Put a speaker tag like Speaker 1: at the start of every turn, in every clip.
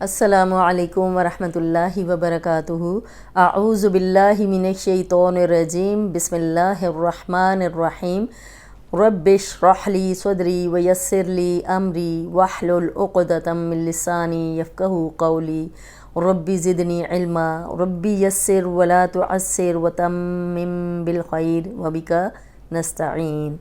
Speaker 1: السلام علیکم ورحمۃ اللہ وبرکاتہ۔ اعوذ باللہ من الشیطان الرجیم، بسم اللہ الرحمن الرحیم۔ رب اشرح لی صدری ویسر لی امری واحلل عقدۃ من لسانی یفقہوا قولی۔ رب زدنی علما، رب یسر ولا تعسر وتمم بالخیر وبک نستعین۔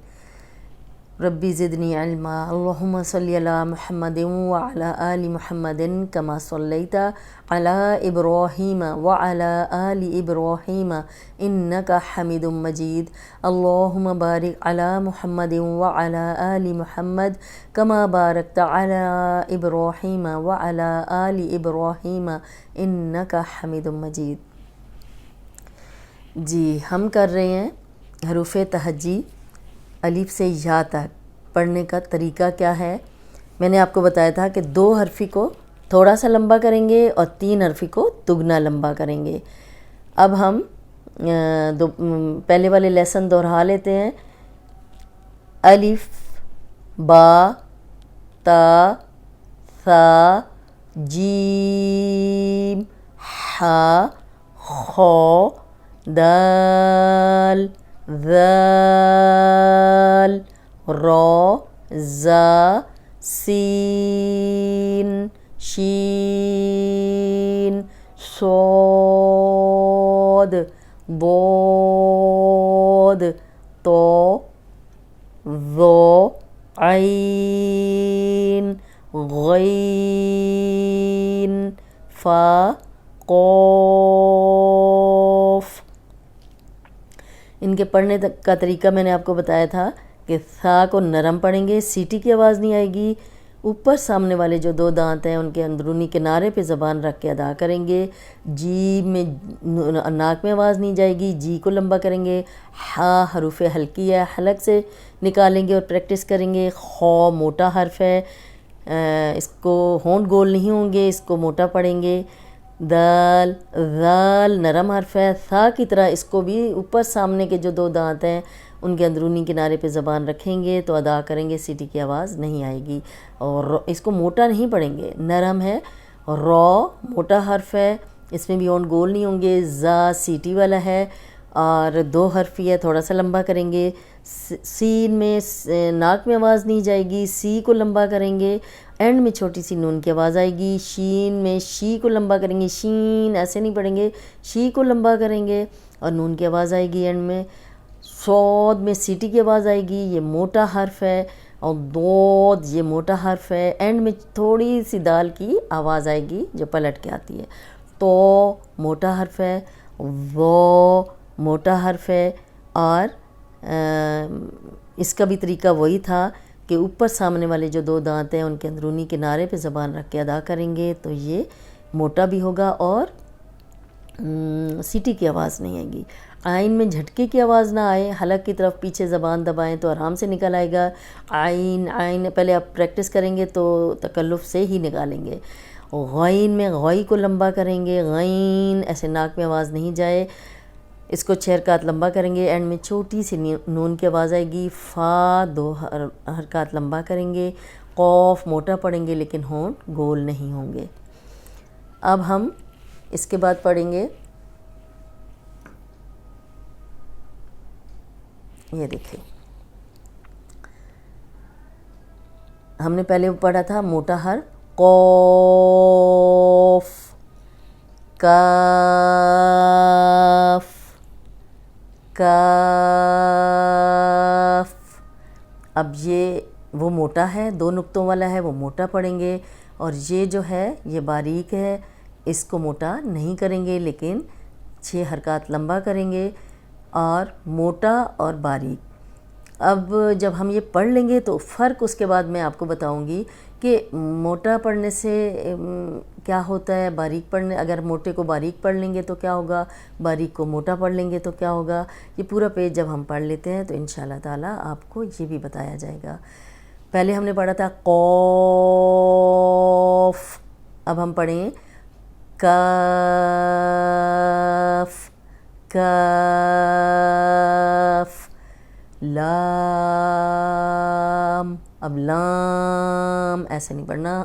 Speaker 1: ربی زدنی علما۔ اللہم صلی علی محمد وعلی آل محمد کما صلیت علی ابراہیم وعلی آل ابراہیم انک حمید مجید۔ اللہم بارک علی محمد وعلی آل محمد کما بارکت علی ابراہیم وعلی آل ابراہیم انک حمید مجید۔ جی ہم کر رہے ہیں حروف تہجی الف سے یا تک۔ پڑھنے کا طریقہ کیا ہے؟ میں نے آپ کو بتایا تھا کہ 2 حرفی کو تھوڑا سا لمبا کریں گے اور 3 حرفی کو دگنا لمبا کریں گے۔ اب ہم پہلے والے لیسن دہرا لیتے ہیں۔ الف، با، تا، ثا، جیم، حا، خا، دال، ذال، را، زا، سین، شین، صاد، ضاد، طا، ظا، عین، غین، فا، قاف۔ ان کے پڑھنے کا طریقہ میں نے آپ کو بتایا تھا کہ ثا کو نرم پڑھیں گے، سیٹی کی آواز نہیں آئے گی، اوپر سامنے والے جو 2 دانت ہیں ان کے اندرونی کنارے پہ زبان رکھ کے ادا کریں گے۔ جی میں ناک میں آواز نہیں جائے گی، جی کو لمبا کریں گے۔ ہا حروف ہلکی ہے، حلق سے نکالیں گے اور پریکٹس کریں گے۔ خا موٹا حرف ہے، اس کو ہونٹ گول نہیں ہوں گے، اس کو موٹا پڑھیں گے۔ دال، ذال نرم حرف ہے، ثا کی طرح اس کو بھی اوپر سامنے کے جو 2 دانت ہیں ان کے اندرونی کنارے پہ زبان رکھیں گے تو ادا کریں گے، سیٹی کی آواز نہیں آئے گی، اور اس کو موٹا نہیں پڑھیں گے، نرم ہے۔ را موٹا حرف ہے، اس میں بھی ہونٹ گول نہیں ہوں گے۔ زا سیٹی والا ہے اور 2 حرفی ہے، تھوڑا سا لمبا کریں گے۔ سین میں ناک میں آواز نہیں جائے گی، سی کو لمبا کریں گے، اینڈ میں چھوٹی سی نون کی آواز آئے گی۔ شین میں شی کو لمبا کریں گے، شین ایسے نہیں پڑھیں گے، شی کو لمبا کریں گے اور نون کی آواز آئے گی اینڈ میں۔ صاد میں سیٹی کی آواز آئے گی، یہ موٹا حرف ہے، اور ضاد یہ موٹا حرف ہے، اینڈ میں تھوڑی سی دال کی آواز آئے گی جو پلٹ کے آتی ہے۔ تو موٹا حرف ہے، ظا موٹا حرف ہے، اور اس کا بھی طریقہ وہی تھا کہ اوپر سامنے والے جو 2 دانت ہیں ان کے اندرونی کنارے پہ زبان رکھ کے ادا کریں گے تو یہ موٹا بھی ہوگا اور سیٹی کی آواز نہیں آئے گی۔ عین میں جھٹکے کی آواز نہ آئے، حلق کی طرف پیچھے زبان دبائیں تو آرام سے نکل آئے گا۔ عین عین پہلے آپ پریکٹس کریں گے تو تکلف سے ہی نکالیں گے۔ غین میں غئی کو لمبا کریں گے، غین ایسے ناک میں آواز نہیں جائے، اس کو 6 حرکات لمبا کریں گے، اینڈ میں چھوٹی سی نون کی آواز آئے گی۔ فا 2 حرکات لمبا کریں گے۔ قاف موٹا پڑھیں گے لیکن ہونٹ گول نہیں ہوں گے۔ اب ہم اس کے بعد پڑھیں گے، یہ دیکھیں ہم نے پہلے پڑھا تھا موٹا حرف قاف، کاف، کاف۔ اب یہ وہ موٹا ہے، 2 نقطوں والا ہے، وہ موٹا پڑھیں گے، اور یہ جو ہے یہ باریک ہے، اس کو موٹا نہیں کریں گے لیکن 6 حرکات لمبا کریں گے، اور موٹا اور باریک۔ اب جب ہم یہ پڑھ لیں گے تو فرق اس کے بعد میں آپ کو بتاؤں گی کہ موٹا پڑھنے سے کیا ہوتا ہے، باریک پڑھنے اگر موٹے کو باریک پڑھ لیں گے تو کیا ہوگا، باریک کو موٹا پڑھ لیں گے تو کیا ہوگا۔ یہ پورا پیج جب ہم پڑھ لیتے ہیں تو انشاءاللہ تعالیٰ آپ کو یہ بھی بتایا جائے گا۔ پہلے ہم نے پڑھا تھا قاف، اب ہم پڑھیں کاف، کاف، لام، اب لام ایسے نہیں پڑھنا،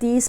Speaker 1: 30